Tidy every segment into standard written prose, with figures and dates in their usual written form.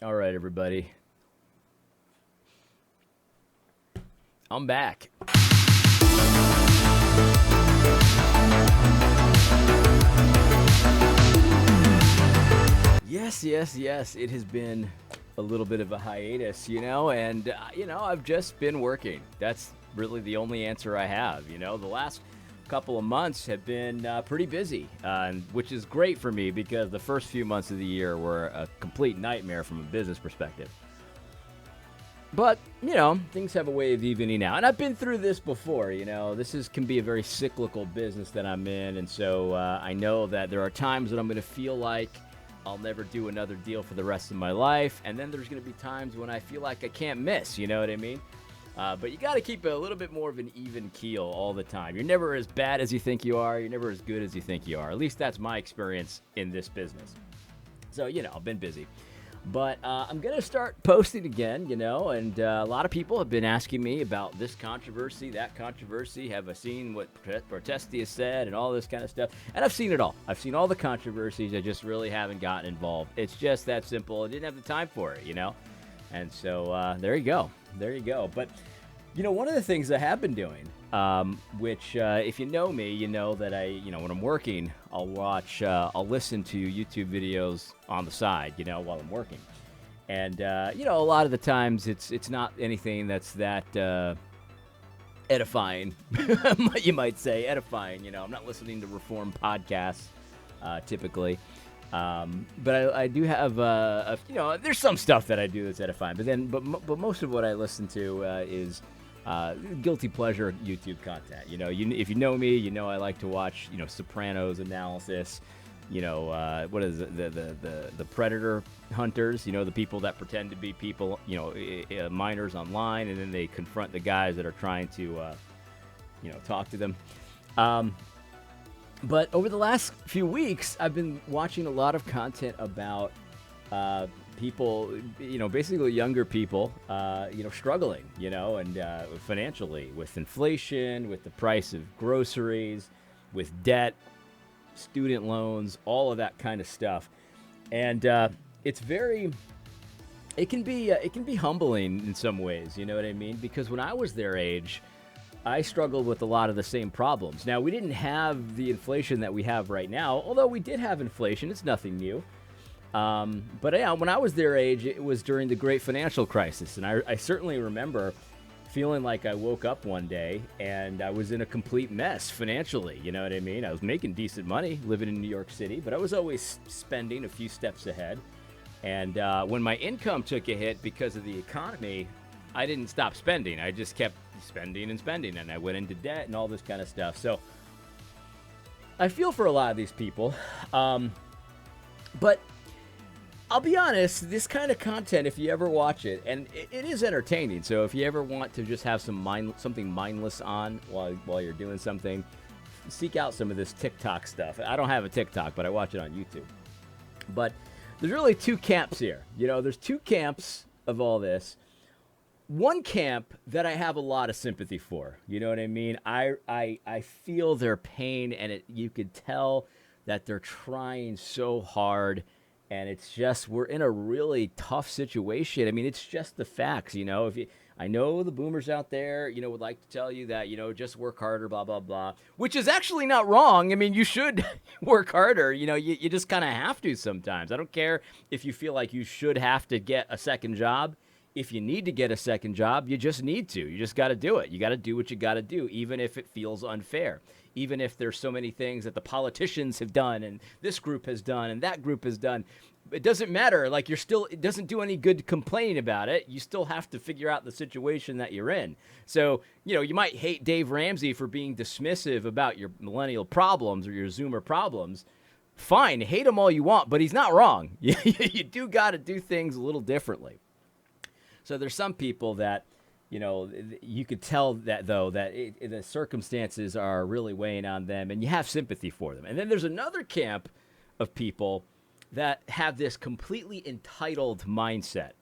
All right, everybody. I'm back. Yes, yes, yes. It has been a little bit of a hiatus, and I've just been working. That's really the only answer I have. The last couple of months have been pretty busy, which is great for me because the first few months of the year were a complete nightmare from a business perspective. But, things have a way of evening out. And I've been through this before, This can be a very cyclical business that I'm in. And so I know that there are times that I'm going to feel like I'll never do another deal for the rest of my life. And then there's going to be times when I feel like I can't miss, you know what I mean? But you got to keep a little bit more of an even keel all the time. You're never as bad as you think you are. You're never as good as you think you are. At least that's my experience in this business. So, I've been busy. But I'm going to start posting again, and a lot of people have been asking me about this controversy, that controversy. Have I seen what Protestia said and all this kind of stuff? And I've seen it all. I've seen all the controversies. I just really haven't gotten involved. It's just that simple. I didn't have the time for it. And so there you go. There you go. But, one of the things I have been doing, which if you know me, you know that when I'm working, I'll listen to YouTube videos on the side, while I'm working. And, a lot of the times it's not anything that's that edifying, you might say, edifying. I'm not listening to reform podcasts typically. But I do have, there's some stuff that I do that's edifying. But most of what I listen to is guilty pleasure YouTube content. If you know me, I like to watch, Sopranos analysis. What is it, the predator hunters? The people that pretend to be people, minors online, and then they confront the guys that are trying to, talk to them. But over the last few weeks, I've been watching a lot of content about people, basically younger people, struggling, and financially with inflation, with the price of groceries, with debt, student loans, all of that kind of stuff. And it can be humbling in some ways, you know what I mean? Because when I was their age, I struggled with a lot of the same problems. Now, we didn't have the inflation that we have right now, although we did have inflation. It's nothing new. But yeah, when I was their age, it was during the great financial crisis. And I certainly remember feeling like I woke up one day and I was in a complete mess financially. You know what I mean? I was making decent money living in New York City, but I was always spending a few steps ahead. And when my income took a hit because of the economy, I didn't stop spending. I just kept spending and spending, and I went into debt and all this kind of stuff. So I feel for a lot of these people. But I'll be honest, this kind of content, if you ever watch it, and it is entertaining. So if you ever want to just have something mindless on while you're doing something, seek out some of this TikTok stuff. I don't have a TikTok, but I watch it on YouTube. But there's really two camps here. There's two camps of all this. One camp that I have a lot of sympathy for. You know what I mean? I feel their pain, and you could tell that they're trying so hard. And it's just, we're in a really tough situation. I mean, it's just the facts, I know the boomers out there, would like to tell you that, just work harder, blah, blah, blah, which is actually not wrong. I mean, you should work harder. You just kind of have to sometimes. I don't care if you feel like you should have to get a second job. If you need to get a second job, you just need to. You just got to do it. You got to do what you got to do, even if it feels unfair. Even if there's so many things that the politicians have done and this group has done and that group has done. It doesn't matter. Like, it doesn't do any good complaining about it. You still have to figure out the situation that you're in. So, you might hate Dave Ramsey for being dismissive about your millennial problems or your Zoomer problems. Fine, hate him all you want, but he's not wrong. You do got to do things a little differently. So there's some people that, you could tell that, though, that the circumstances are really weighing on them, and you have sympathy for them. And then there's another camp of people that have this completely entitled mindset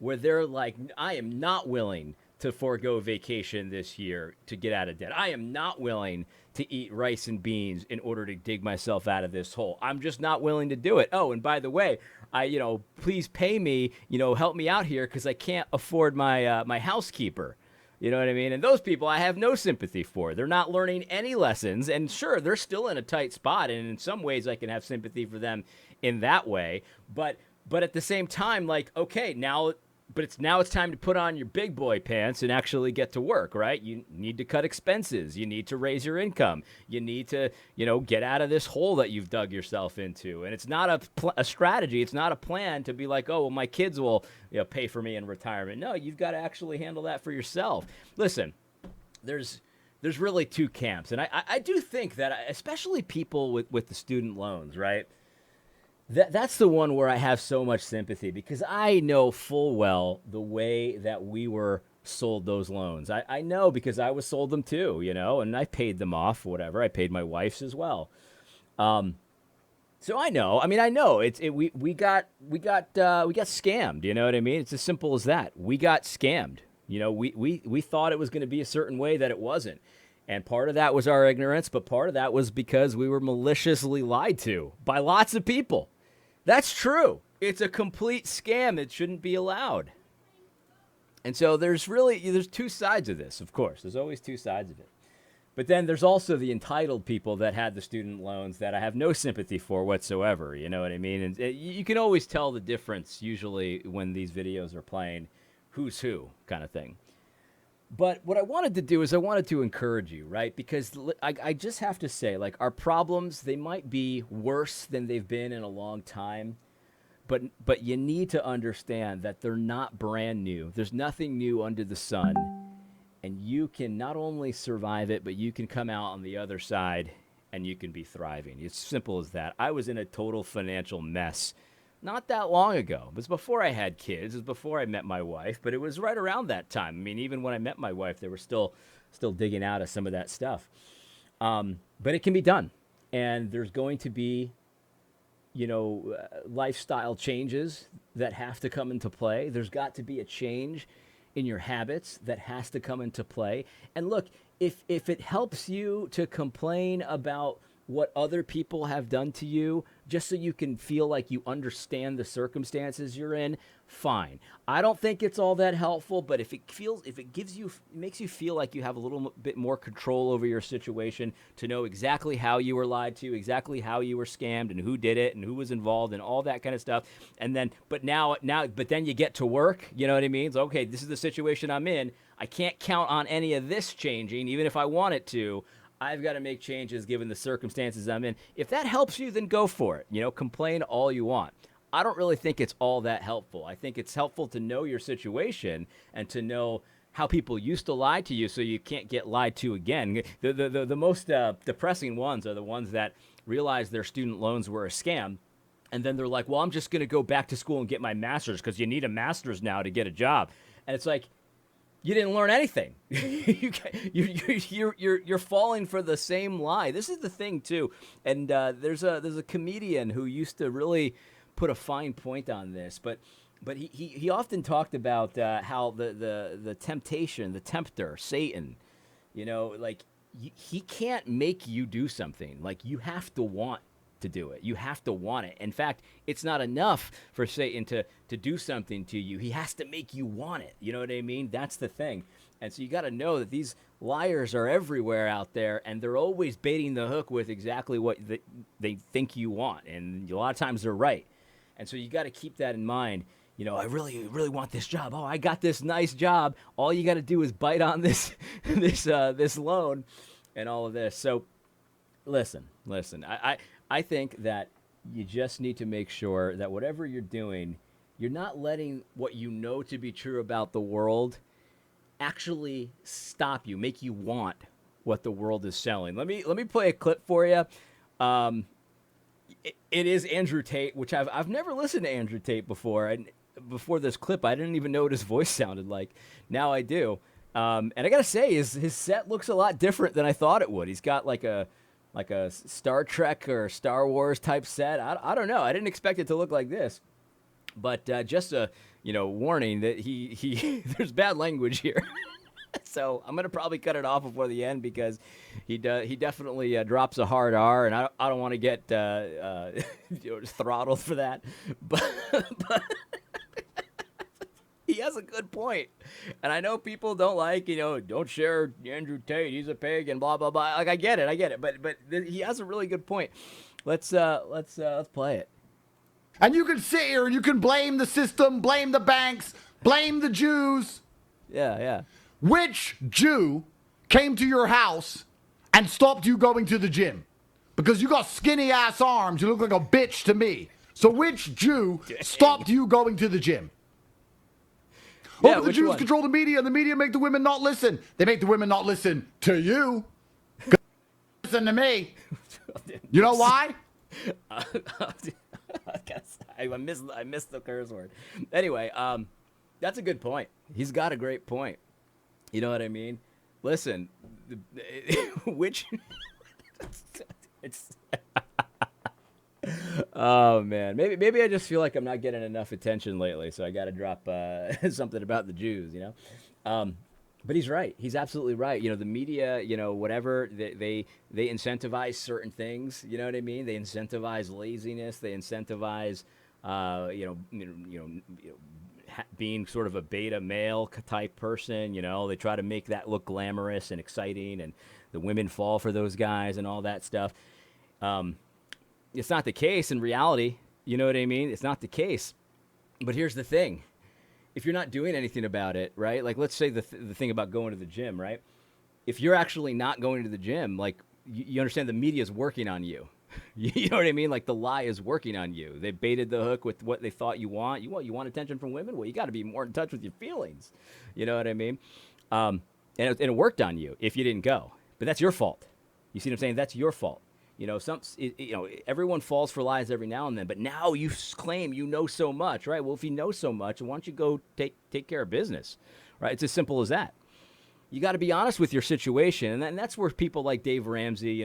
where they're like, I am not willing to forego vacation this year to get out of debt. I am not willing to eat rice and beans in order to dig myself out of this hole. I'm just not willing to do it. Oh, and by the way, please pay me, help me out here because I can't afford my housekeeper. You know what I mean? And those people I have no sympathy for. They're not learning any lessons. And sure, they're still in a tight spot. And in some ways, I can have sympathy for them in that way. But at the same time, like, okay, now it's time to put on your big boy pants and actually get to work, right? You need to cut expenses. You need to raise your income. You need to, get out of this hole that you've dug yourself into. And it's not a strategy. It's not a plan to be like, oh, well, my kids will pay for me in retirement. No, you've got to actually handle that for yourself. Listen, there's really two camps. And I do think that especially people with the student loans, right? That's the one where I have so much sympathy because I know full well the way that we were sold those loans. I know because I was sold them too, and I paid them off, whatever. I paid my wife's as well. So I know. I mean, I know we got scammed. You know what I mean? It's as simple as that. We got scammed. We thought it was going to be a certain way that it wasn't. And part of that was our ignorance, but part of that was because we were maliciously lied to by lots of people. That's true. It's a complete scam. It shouldn't be allowed. And so there's two sides of this, of course. There's always two sides of it. But then there's also the entitled people that had the student loans that I have no sympathy for whatsoever. You know what I mean? And you can always tell the difference usually when these videos are playing, who's who kind of thing. But what I wanted to do is I wanted to encourage you, right? Because I just have to say, like, our problems, they might be worse than they've been in a long time. But you need to understand that they're not brand new. There's nothing new under the sun. And you can not only survive it, but you can come out on the other side and you can be thriving. It's simple as that. I was in a total financial mess not that long ago. It was before I had kids. It was before I met my wife, but it was right around that time. I mean, even when I met my wife, they were still digging out of some of that stuff. But it can be done. And there's going to be, lifestyle changes that have to come into play. There's got to be a change in your habits that has to come into play. And look, if it helps you to complain about what other people have done to you, just so you can feel like you understand the circumstances you're in, fine. I don't think it's all that helpful, but if it makes you feel like you have a little bit more control over your situation, to know exactly how you were lied to, exactly how you were scammed, and who did it, and who was involved, and all that kind of stuff. And then, but then you get to work. You know what I mean? It's, okay, this is the situation I'm in. I can't count on any of this changing, even if I want it to. I've got to make changes given the circumstances I'm in. If that helps you, then go for it. Complain all you want. I don't really think it's all that helpful. I think it's helpful to know your situation and to know how people used to lie to you so you can't get lied to again. The most depressing ones are the ones that realize their student loans were a scam. And then they're like, well, I'm just going to go back to school and get my master's because you need a master's now to get a job. And it's like, you didn't learn anything. You're falling for the same lie. This is the thing too, and there's a comedian who used to really put a fine point on this, but he often talked about how the temptation, the tempter, Satan, he can't make you do something. Like, you have to want to do it. You have to want it. In fact, it's not enough for Satan to do something to you. He has to make you want it. You know what I mean? That's the thing. And so you got to know that these liars are everywhere out there, and they're always baiting the hook with exactly what they think you want. And a lot of times they're right. And so you got to keep that in mind. I really, really want this job. Oh, I got this nice job. All you got to do is bite on this loan and all of this. So listen. I think that you just need to make sure that whatever you're doing, you're not letting what you know to be true about the world actually stop you, make you want what the world is selling. Let me play a clip for you. It is Andrew Tate, which I've never listened to Andrew Tate before. And before this clip, I didn't even know what his voice sounded like. Now I do. And I gotta say, his set looks a lot different than I thought it would. He's got like a Star Trek or Star Wars type set. I don't know. I didn't expect it to look like this. But just a warning that he there's bad language here. So I'm gonna probably cut it off before the end because he definitely drops a hard R, and I don't want to get throttled for that, but but he has a good point, and I know people don't like don't share Andrew Tate, he's a pig and blah blah blah. Like I get it, but he has a really good point. Let's play it. And you can sit here and you can blame the system, blame the banks, blame the Jews. Yeah. Which Jew came to your house and stopped you going to the gym? Because you got skinny ass arms. You look like a bitch to me. So which Jew stopped you going to the gym? Yeah, the Jews control the media, and the media make the women not listen. They make the women not listen to you. Listen to me. You know why? I missed the curse word. Anyway, that's a good point. He's got a great point. You know what I mean? Listen, which it's oh man, maybe I just feel like I'm not getting enough attention lately, so I got to drop something about the Jews, But he's right. He's absolutely right. The media, whatever they incentivize certain things. You know what I mean? They incentivize laziness. They incentivize, being sort of a beta male type person. They try to make that look glamorous and exciting, and the women fall for those guys and all that stuff. It's not the case in reality. You know what I mean? It's not the case. But here's the thing. If you're not doing anything about it, right? Like, let's say the thing about going to the gym, right? If you're actually not going to the gym, like, you understand the media is working on you. You know what I mean? Like, the lie is working on you. They baited the hook with what they thought you want. You want attention from women? Well, you got to be more in touch with your feelings. You know what I mean? And it worked on you if you didn't go. But that's your fault. You see what I'm saying? That's your fault. Everyone falls for lies every now and then, but now you claim you know so much, right? Well, if you know so much, why don't you go take care of business, right? It's as simple as that. You got to be honest with your situation, and that's where people like Dave Ramsey,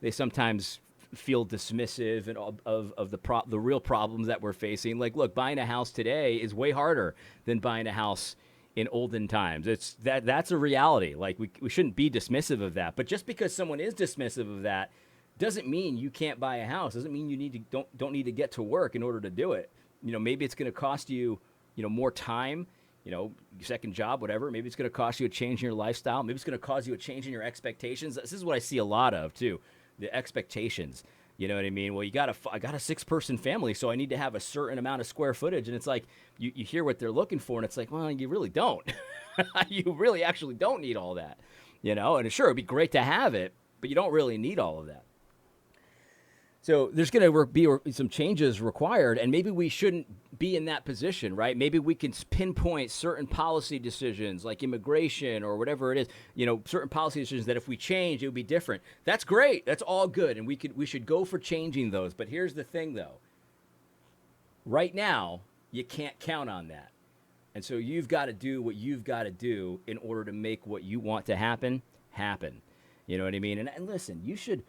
they sometimes feel dismissive and of the real problems that we're facing. Like, look, buying a house today is way harder than buying a house in olden times. That's a reality. Like, we shouldn't be dismissive of that. But just because someone is dismissive of that doesn't mean you can't buy a house. Doesn't mean you don't need to get to work in order to do it. Maybe it's going to cost you, more time, your second job, whatever. Maybe it's going to cost you a change in your lifestyle. Maybe it's going to cause you a change in your expectations. This is what I see a lot of too, the expectations. You know what I mean? Well, I got a 6-person family, so I need to have a certain amount of square footage. And it's like, you hear what they're looking for, and it's like, well, you really don't. You really actually don't need all that, And sure, it'd be great to have it, but you don't really need all of that. So there's going to be some changes required, and maybe we shouldn't be in that position, right? Maybe we can pinpoint certain policy decisions like immigration or whatever it is, certain policy decisions that if we change, it would be different. That's great. That's all good, and we should go for changing those. But here's the thing, though. Right now, you can't count on that. And so you've got to do what you've got to do in order to make what you want to happen. You know what I mean? And listen, you should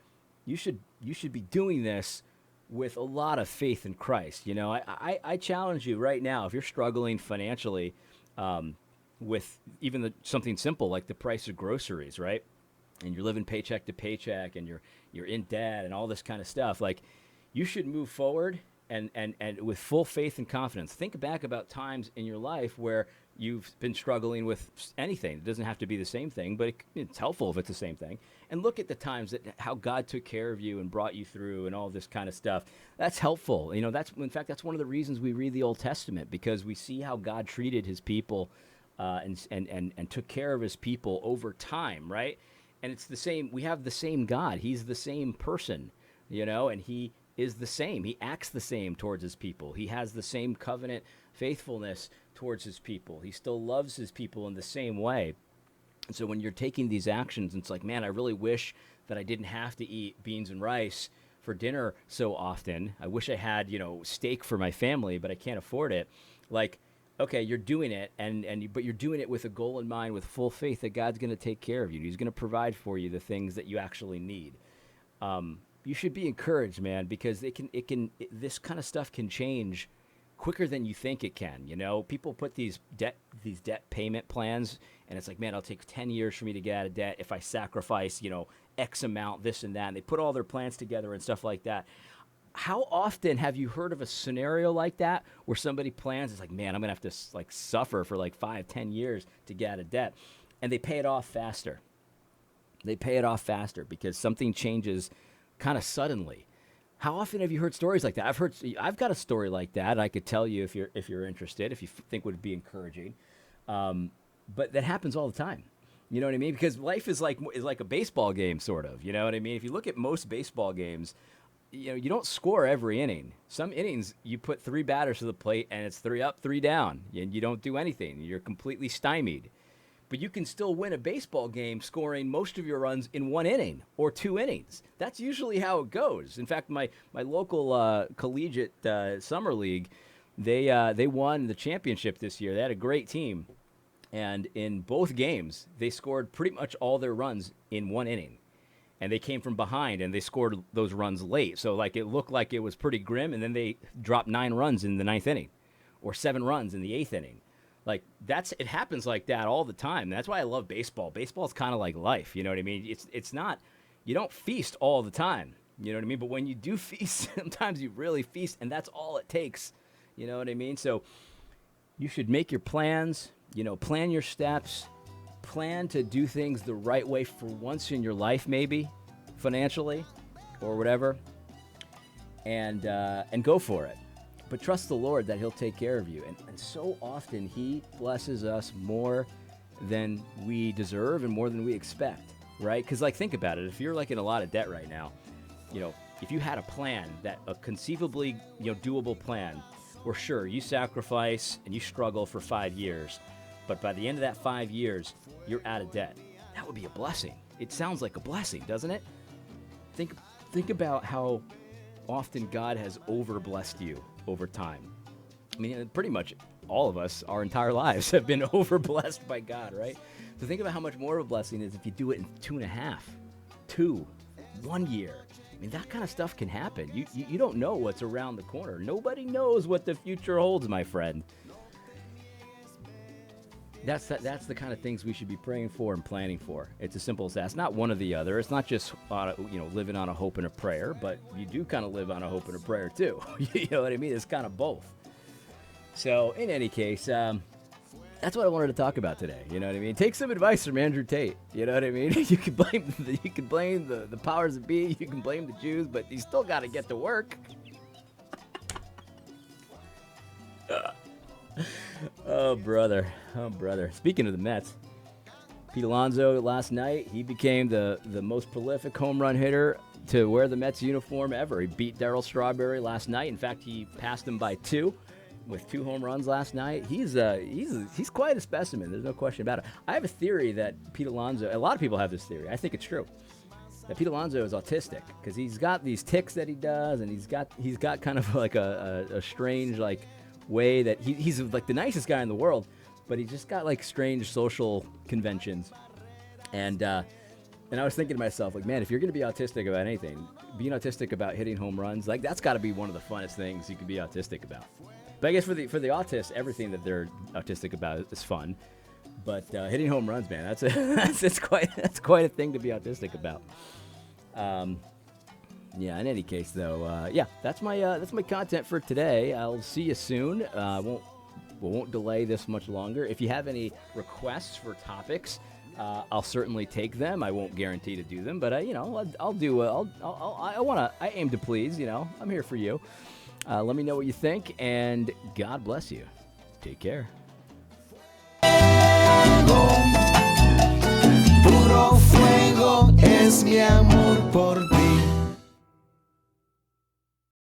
be doing this with a lot of faith in Christ. I challenge you right now, if you're struggling financially with even something simple like the price of groceries, right? And you're living paycheck to paycheck and you're in debt and all this kind of stuff, like, you should move forward and with full faith and confidence. Think back about times in your life where you've been struggling with anything. It doesn't have to be the same thing, but it's helpful if it's the same thing. And look at the times how God took care of you and brought you through and all this kind of stuff. That's helpful. That's one of the reasons we read the Old Testament, because we see how God treated his people and took care of his people over time, right? And it's the same. We have the same God. He's the same person, and he is the same. He acts the same towards his people. He has the same covenant faithfulness towards his people. He still loves his people in the same way. And so when you're taking these actions, it's like, man, I really wish that I didn't have to eat beans and rice for dinner so often. I wish I had, steak for my family, but I can't afford it. Like, okay, you're doing it, but you're doing it with a goal in mind, with full faith that God's going to take care of you. He's going to provide for you the things that you actually need. You should be encouraged, man, because this kind of stuff can change quicker than you think it can. You know, people put these debt payment plans, and it's like, man, it'll take 10 years for me to get out of debt if I sacrifice, X amount, this and that. And they put all their plans together and stuff like that. How often have you heard of a scenario like that where somebody plans, it's like, man, I'm going to have to like suffer for like 5-10 years to get out of debt, and they pay it off faster. They pay it off faster because something changes kind of suddenly. How often have you heard stories like that? I've got a story like that. I could tell you if you're interested, if you think would be encouraging. But that happens all the time. You know what I mean? Because life is like a baseball game, sort of. You know what I mean? If you look at most baseball games, you don't score every inning. Some innings you put 3 batters to the plate and it's 3 up, 3 down, and you don't do anything. You're completely stymied. But you can still win a baseball game scoring most of your runs in 1 inning or 2 innings. That's usually how it goes. In fact, my local collegiate summer league, they won the championship this year. They had a great team. And in both games, they scored pretty much all their runs in 1 inning. And they came from behind, and they scored those runs late. So, like, it looked like it was pretty grim, and then they dropped 9 runs in the 9th inning or 7 runs in the 8th inning. Like, it happens like that all the time. That's why I love baseball. Baseball's kind of like life, you know what I mean? It's not, you don't feast all the time, you know what I mean? But when you do feast, sometimes you really feast, and that's all it takes, you know what I mean? So you should make your plans, plan your steps, plan to do things the right way for once in your life, maybe financially or whatever, and go for it. But trust the Lord that he'll take care of you. And so often he blesses us more than we deserve and more than we expect, right? Because, like, think about it. If you're, like, in a lot of debt right now, if you had a plan, a conceivably, doable plan, where sure, you sacrifice and you struggle for 5 years, but by the end of that 5 years, you're out of debt. That would be a blessing. It sounds like a blessing, doesn't it? Think about how often God has over-blessed you over time. I mean, pretty much all of us, our entire lives, have been over-blessed by God, right? So think about how much more of a blessing is if you do it in 2.5, 1 year. I mean, that kind of stuff can happen. You don't know what's around the corner. Nobody knows what the future holds, my friend. That's the kind of things we should be praying for and planning for. It's as simple as that. It's not one or the other. It's not just living on a hope and a prayer, but you do kind of live on a hope and a prayer too. You know what I mean? It's kind of both. So in any case, that's what I wanted to talk about today. You know what I mean? Take some advice from Andrew Tate. You know what I mean? You can blame the powers that be. You can blame the Jews, but you still got to get to work. Oh, brother. Speaking of the Mets, Pete Alonso last night, he became the most prolific home run hitter to wear the Mets uniform ever. He beat Darryl Strawberry last night. In fact, he passed him by 2 with 2 home runs last night. He's quite a specimen. There's no question about it. I have a theory that Pete Alonso, a lot of people have this theory. I think it's true. That Pete Alonso is autistic because he's got these tics that he does, and he's got kind of like a strange like way that he's like the nicest guy in the world, but he's just got like strange social conventions. And I was thinking to myself, like, man, if you're going to be autistic about anything, being autistic about hitting home runs, like that's got to be one of the funnest things you can be autistic about. But I guess for the autists, everything that they're autistic about is fun. But hitting home runs, man, that's quite a thing to be autistic about. Yeah. In any case, though, that's my content for today. I'll see you soon. Won't delay this much longer. If you have any requests for topics, I'll certainly take them. I won't guarantee to do them, but I'll do. I aim to please. I'm here for you. Let me know what you think, and God bless you. Take care. Puro fuego es mi amor.